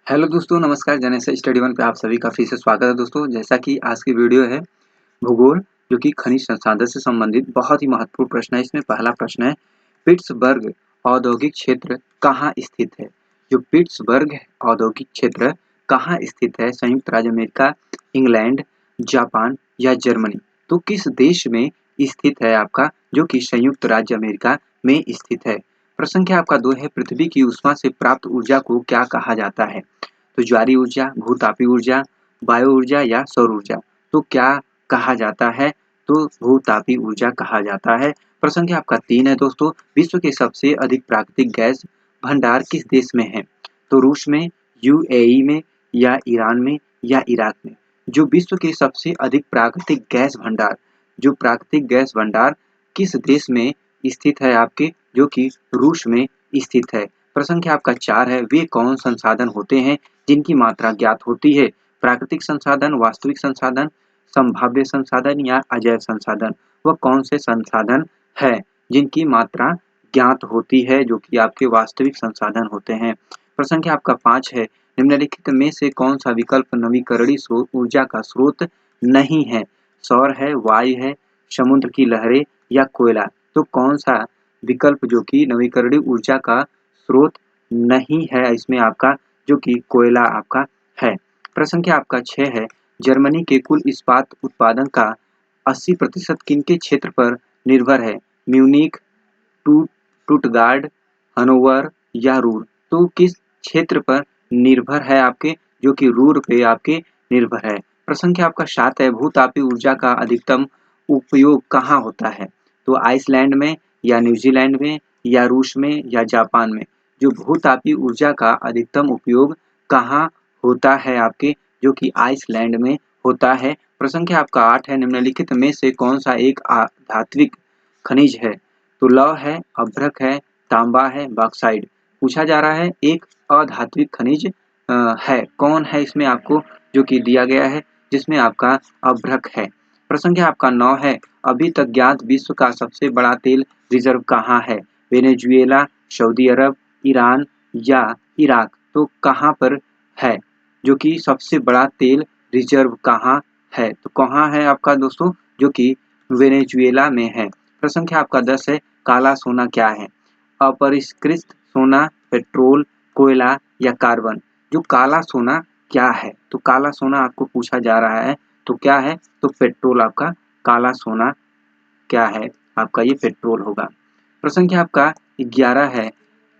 Hello दोस्तों, नमस्कार। Genesis study one पे आप सभी का फिर से स्वागत है दोस्तों। जैसा कि आज की वीडियो है भूगोल, जो कि खनिज संसाधन से संबंधित बहुत ही महत्वपूर्ण प्रश्न है। इसमें पहला प्रश्न है, पिट्सबर्ग औद्योगिक क्षेत्र कहाँ स्थित है? जो पिट्सबर्ग औद्योगिक क्षेत्र कहाँ स्थित है? संयुक्त राज्य अमेरिका, इंग्लैंड, जापान या जर्मनी? तो किस देश में स्थित है आपका, जो कि संयुक्त राज्य अमेरिका में स्थित है? प्रश्न संख्या आपका 2 है, पृथ्वी की ऊष्मा से प्राप्त ऊर्जा को क्या कहा जाता है? तो ज्वारीय ऊर्जा, भूतापीय ऊर्जा, बायो ऊर्जा या सौर ऊर्जा? तो क्या कहा जाता है? तो भूतापीय ऊर्जा कहा जाता है। प्रश्न संख्या आपका 3 है दोस्तों, विश्व के सबसे अधिक प्राकृतिक गैस भंडार किस देश में है? तो रूस में, यूएई में या ईरान में या इराक में? जो विश्व के सबसे अधिक प्राकृतिक गैस भंडार, जो प्राकृतिक गैस भंडार किस देश में स्थित है आपके? जो कि रूस में स्थित है। प्रश्न संख्या आपका 4 है, वे कौन संसाधन होते हैं जिनकी मात्रा ज्ञात होती है? प्राकृतिक संसाधन, वास्तविक संसाधन, संभाव्य संसाधन या अजैव संसाधन? वह कौन से संसाधन है जिनकी मात्रा ज्ञात होती है, जो कि आपके वास्तविक संसाधन होते हैं? प्रश्न संख्या आपका 5 है, निम्नलिखित में से कौन सा विकल्प नवीकरणीय ऊर्जा का स्रोत नहीं है? सौर है, वायु है, समुद्र की लहरें या कोयला? तो कौन सा विकल्प जो कि नवीकरणीय ऊर्जा का स्रोत नहीं है इसमें आपका, जो कि कोयला आपका है? प्रश्न संख्या आपका 6 है, जर्मनी के कुल इस्पात उत्पादन का 80% किनके क्षेत्र पर निर्भर है? म्यूनिख, टूटगार्ड, हनोवर या रूर? तो किस क्षेत्र पर निर्भर है आपके? जो कि रूर पे आपके निर्भर है। प्रश्न संख्या आपका 7 है, भूतापीय ऊर्जा का अधिकतम उपयोग कहाँ होता है? तो आइसलैंड में या न्यूजीलैंड में या रूस में या जापान में? जो भूतापीय ऊर्जा का अधिकतम उपयोग कहाँ होता है आपके? जो कि आइसलैंड में होता है। प्रश्न संख्या आपका 8 है, निम्नलिखित में से कौन सा एक धात्विक खनिज है? तो लौह है, अभ्रक है, तांबा है, बॉक्साइट? पूछा जा रहा है एक अधात्विक खनिज है, कौन है इसमें आपको? जो कि दिया गया है, जिसमें आपका अभ्रक है। प्रश्न संख्या आपका 9 है, अभी तक ज्ञात विश्व का सबसे बड़ा तेल रिजर्व कहाँ है? वेनेजुएला, सऊदी अरब, ईरान या इराक? तो कहाँ पर है जो कि सबसे बड़ा तेल रिजर्व कहाँ है? तो कहाँ है आपका दोस्तों? जो कि वेनेजुएला में है। प्रश्न संख्या आपका 10 है, काला सोना क्या है? अपरिष्कृत सोना, पेट्रोल, कोयला या कार्बन? जो काला सोना क्या है? तो काला सोना आपको पूछा जा रहा है, तो क्या है? तो पेट्रोल आपका काला सोना क्या है? आपका ये पेट्रोल होगा। प्रश्न संख्या आपका 11 है,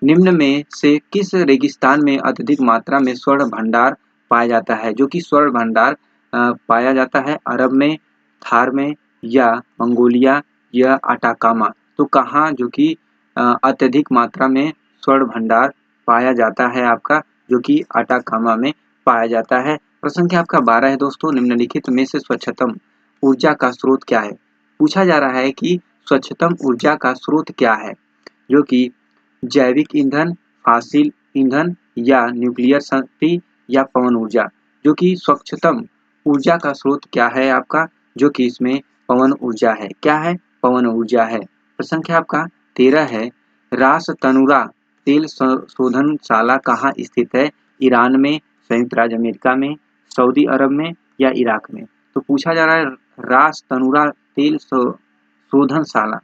निम्न में से किस रेगिस्तान में अत्यधिक मात्रा में स्वर्ण भंडार पाया जाता है? जो कि स्वर्ण भंडार पाया जाता है अरब में, थार में या मंगोलिया या अटाकामा? तो कहाँ जो कि अत्यधिक मात्रा में स्वर्ण भंडार पाया जाता है आपका? जो कि अटाकामा में पाया जाता है। प्रश्न संख्या आपका 12 है दोस्तों, निम्नलिखित में से स्वच्छतम ऊर्जा का स्रोत क्या है? पूछा जा रहा है कि स्वच्छतम ऊर्जा का स्रोत क्या है? जो कि जैविक ईंधन, फॉसिल ईंधन या न्यूक्लियर शक्ति या पवन ऊर्जा? जो कि स्वच्छतम ऊर्जा का स्रोत क्या है आपका? जो कि इसमें पवन ऊर्जा है। क्या है? पवन ऊर्जा है। प्रश्न संख्या आपका 13 है, रास तनुरा तेल शोधनशाला कहाँ स्थित है? ईरान में, संयुक्त राज्य अमेरिका में, सऊदी अरब में या इराक में? तो पूछा जा रहा है रास तनुरा तेल शोधनशाला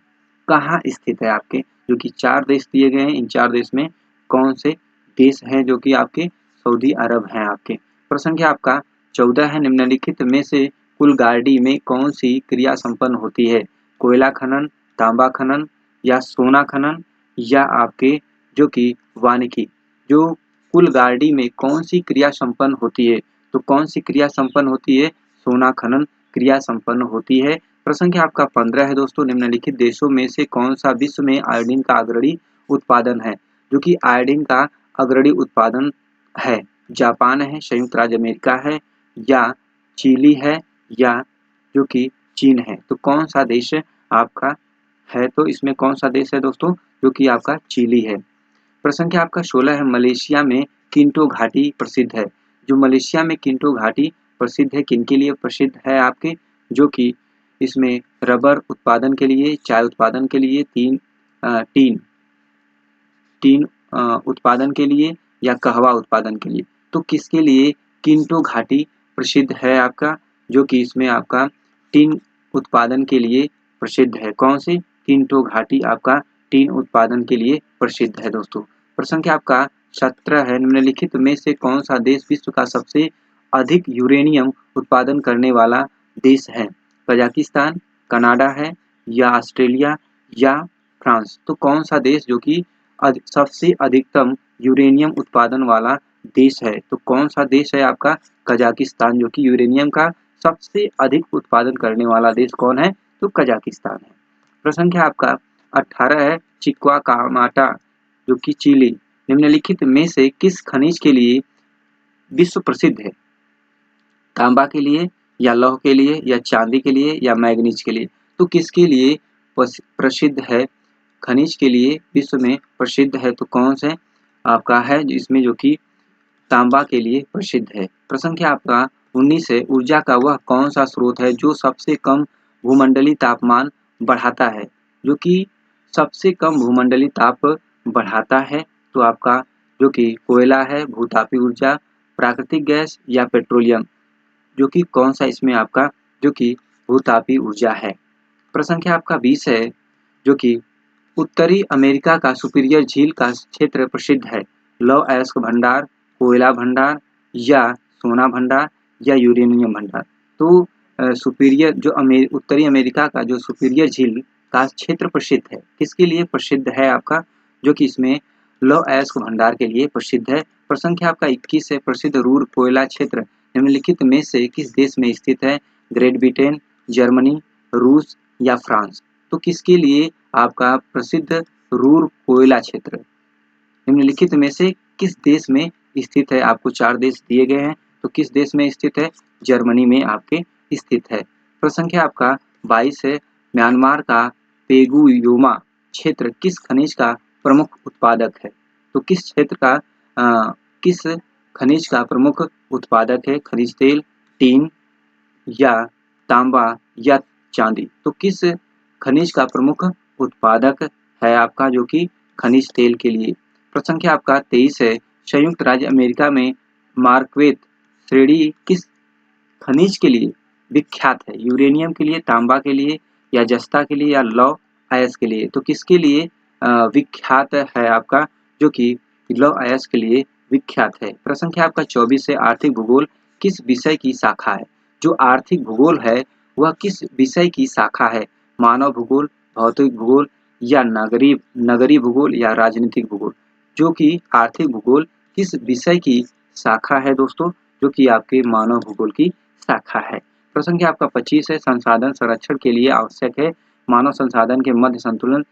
कहाँ स्थित है आपके? जो कि 4 देश दिए गए हैं, इन 4 देश में कौन से देश हैं? जो कि आपके सऊदी अरब हैं आपके। प्रश्न संख्या आपका 14 है, निम्नलिखित में से कुलगार्डी में कौन सी क्रिया संपन्न होती है? कोयला खनन, तांबा खनन या सोना खनन या आपके जो कि वानिकी? जो कुलगार्डी में कौन सी क्रिया संपन्न होती है? तो कौन सी क्रिया संपन्न होती है? सोना खनन क्रिया संपन्न होती है। प्रश्न संख्या आपका 15 है दोस्तों, निम्नलिखित देशों में से कौन सा विश्व में आयोडीन का अग्रणी उत्पादन है? जो कि आयोडीन का अग्रणी उत्पादन है, जापान है, संयुक्त राज्य अमेरिका है या चिली है या जो कि चीन है? तो कौन सा देश आपका है? तो इसमें कौन सा देश है दोस्तों? जो कि आपका चिली है। प्रश्न संख्या आपका 16 है, मलेशिया में किंटो घाटी प्रसिद्ध है। जो मलेशिया में किंटो घाटी प्रसिद्ध है, किनके लिए प्रसिद्ध है आपके? जो कि इसमें रबर उत्पादन के लिए, चाय उत्पादन के लिए, टीन उत्पादन के लिए या कहवा उत्पादन के लिए? तो किसके लिए किंटो घाटी प्रसिद्ध है आपका, जो कि इसमें आपका टीन उत्पादन के लिए प्रसिद्ध है। कौन सी? किंटो घाटी आपका टीन उत्पादन के लिए प्रसिद्ध है दोस्तों। प्रश्न संख्या आपका 17 है, निम्नलिखित में से कौन सा देश विश्व का सबसे अधिक यूरेनियम उत्पादन करने वाला देश है? कजाकिस्तान, कनाडा है, या ऑस्ट्रेलिया, या फ्रांस। तो कौन सा देश जो कि सबसे अधिकतम यूरेनियम उत्पादन वाला देश है? तो कौन सा देश है आपका? कजाकिस्तान, जो कि यूरेनियम का सबसे अधिक उत्पादन करने वाला देश कौन है? तो कजाकिस्तान है। प्रश्न संख्या आपका 18 है, चिक्वाकामाटा जो कि चिली, निम्नलिखित में से किस खनिज के लिए विश्व प्रसिद्ध है? तांबा के लिए, या लौह के लिए, या चांदी के लिए, या मैग्नीज के लिए। तो किसके लिए प्रसिद्ध है? खनिज के लिए विश्व में प्रसिद्ध है। तो कौन से आपका है जिसमें जो कि तांबा के लिए प्रसिद्ध है। प्रश्न संख्या आपका 19 है, ऊर्जा का वह कौन सा स्रोत है जो सबसे कम भूमंडलीय तापमान बढ़ाता है? जो कि सबसे कम भूमंडलीय ताप बढ़ाता है, तो आपका जो कि कोयला है, भूतापी ऊर्जा, प्राकृतिक गैस, या पेट्रोलियम, जो कि कौन सा इसमें आपका जो कि भूतापी ऊर्जा है। प्रश्न संख्या आपका 20 है, जो कि उत्तरी अमेरिका का सुपीरियर झील का क्षेत्र प्रसिद्ध है? लौह अयस्क भंडार, कोयला भंडार, या सोना भंडार, या यूरेनियम भंडार। तो सुपीरियर जो उत्तरी अमेरिका का जो सुपीरियर झील का क्षेत्र प्रसिद्ध है, किसके लिए प्रसिद्ध है आपका? जो कि इसमें लौह अयस्क भंडार के लिए प्रसिद्ध है। प्रश्न संख्या आपका 21 है, प्रसिद्ध रूर कोयला क्षेत्र निम्नलिखित में से किस देश में स्थित है? ग्रेट ब्रिटेन, जर्मनी, रूस, या फ्रांस। तो किसके लिए आपका प्रसिद्ध रूर कोयला क्षेत्र निम्नलिखित में से किस देश में स्थित है? आपको 4 देश दिए गए हैं, तो किस देश में स्थित है? जर्मनी में आपके स्थित है। प्रश्न संख्या आपका 22 है, म्यांमार का पेगुयोमा क्षेत्र किस खनिज का प्रमुख उत्पादक है? तो किस क्षेत्र का किस खनिज का प्रमुख उत्पादक है? खनिज तेल, टीन, या तांबा, या चांदी। तो किस खनिज का प्रमुख उत्पादक है आपका जो कि खनिज तेल के लिए? प्रश्न संख्या आपका 23 है, संयुक्त राज्य अमेरिका में मार्क्वेत श्रेणी किस खनिज के लिए विख्यात है? यूरेनियम के लिए, तांबा के लिए, या जस्ता के लिए, या लौह अयस्क के लिए। तो किसके लिए विख्यात है आपका जो कि लौह अयस्क के लिए विख्यात है। प्रश्न संख्या आपका 24 है, आर्थिक भूगोल किस विषय की शाखा है? जो आर्थिक भूगोल है वह किस विषय की शाखा है? मानव भूगोल, भौतिक भूगोल, या नगरीय भूगोल, या राजनीतिक भूगोल। जो कि आर्थिक भूगोल किस विषय की शाखा है दोस्तों? जो कि आपके मानव भूगोल की शाखा है। प्रश्न संख्या आपका 25 है, संसाधन संरक्षण के लिए आवश्यक है मानव संसाधन के मध्य संतुलन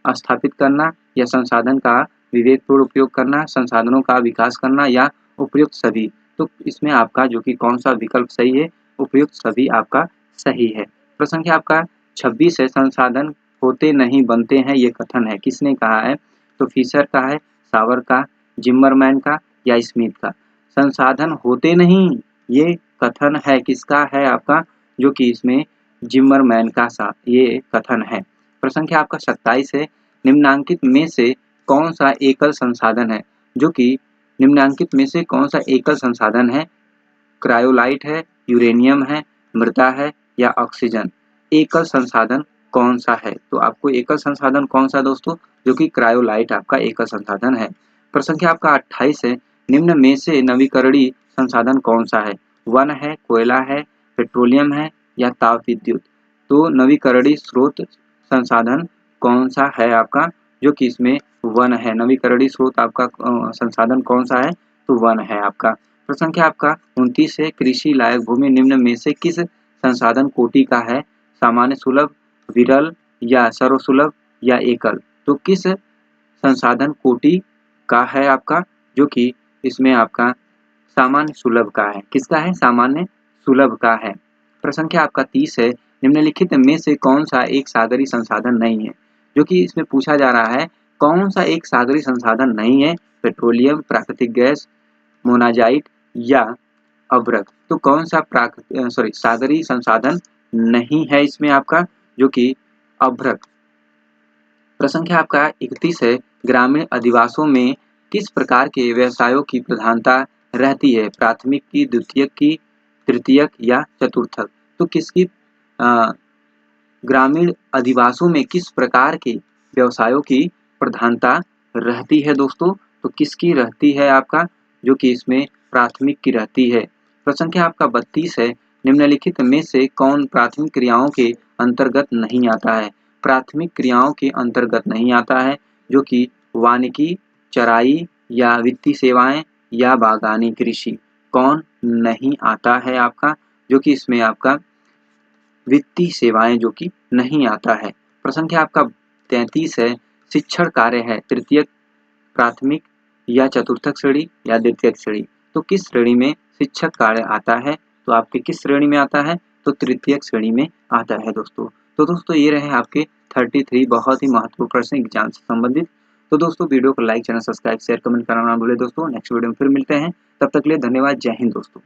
स्थापित करना, या संसाधन का विवेकपूर्ण उपयोग करना, संसाधनों का विकास करना, या उपयुक्त सभी। तो इसमें आपका जो कि कौन सा विकल्प सही है? उपयुक्त सभी आपका सही है। प्रश्न संख्या आपका 26 है, संसाधन होते नहीं बनते हैं ये कथन है, किसने कहा है? तो फिशर का है, सावर का, जिम्मरमैन का, या स्मिथ का। संसाधन होते नहीं ये कथन है किसका है आपका? जो कि इसमें जिम्मरमैन का ये कथन है। प्रश्न संख्या आपका 27 है, निम्नांकित में से कौन सा एकल संसाधन है? जो कि निम्नांकित में से कौन सा एकल संसाधन है? क्रायोलाइट है, यूरेनियम है, मृदा है, या ऑक्सीजन। एकल संसाधन कौन सा है? तो आपको एकल संसाधन कौन सा दोस्तों? जो कि क्रायोलाइट आपका एकल संसाधन है। प्रश्न संख्या आपका 28 है, निम्न में से नवीकरणीय संसाधन कौन सा है? वन है, कोयला है, पेट्रोलियम है, या ताप विद्युत। तो नवीकरणीय स्रोत संसाधन कौन सा है आपका? जो कि इसमें वन है। नवीकरणीय स्रोत आपका संसाधन कौन सा है? तो वन है आपका। प्रश्न संख्या आपका 29 है, कृषि लायक भूमि निम्न में से किस संसाधन कोटि का है? सामान्य सुलभ, विरल, या सर्वसुलभ, या एकल। तो किस संसाधन कोटि का है आपका? जो कि इसमें आपका सामान्य सुलभ का है। किसका है? सामान्य सुलभ का है। प्रश्न संख्या आपका 30 है, निम्नलिखित में से कौन सा एक सागरीय संसाधन नहीं है? जो कि इसमें पूछा जा रहा है कौन सा एक सागरीय संसाधन नहीं है? पेट्रोलियम, प्राकृतिक गैस, मोनाजाइट, या अभ्रक। तो कौन सा सागरीय संसाधन नहीं है इसमें आपका? जो कि अभ्रक। प्रश्न संख्या आपका 31 है, ग्रामीण अधिवासों में किस प्रकार के व्यवसायों की प्रधानता रहती है, प्राथमिक की, द्वितीयक की, तृतीयक या चतुर्थक। तो किसकी ग्रामीण अधिवासों में किस प्रकार के व्यवसायों की प्रधानता रहती है दोस्तों? तो किसकी रहती है आपका, जो कि इसमें प्राथमिक की रहती है। प्रश्न संख्या आपका 32 है, निम्नलिखित में से कौन प्राथमिक क्रियाओं के अंतर्गत नहीं आता है? प्राथमिक क्रियाओं के अंतर्गत नहीं आता है, जो कि वानिकी, चराई या वित्तीय सेवाएं या बागानी कृषि। कौन नहीं आता है आपका, जो कि इसमें आपका वित्तीय सेवाएं जो कि नहीं आता है। प्रश्न संख्या आपका 33 है, शिक्षण कार्य है तृतीयक, प्राथमिक या चतुर्थक श्रेणी या द्वितीयक श्रेणी। तो किस श्रेणी में शिक्षक कार्य आता है? तो आपके किस श्रेणी में आता है? तो तृतीयक श्रेणी में आता है दोस्तों। तो दोस्तों ये रहे आपके 33 बहुत ही महत्वपूर्ण प्रश्न एग्जाम से संबंधित। तो दोस्तों वीडियो को like, channel subscribe, share, comment करना ना भूले दोस्तों। नेक्स्ट वीडियो में फिर मिलते हैं, तब तक के लिए धन्यवाद। जय हिंद दोस्तों।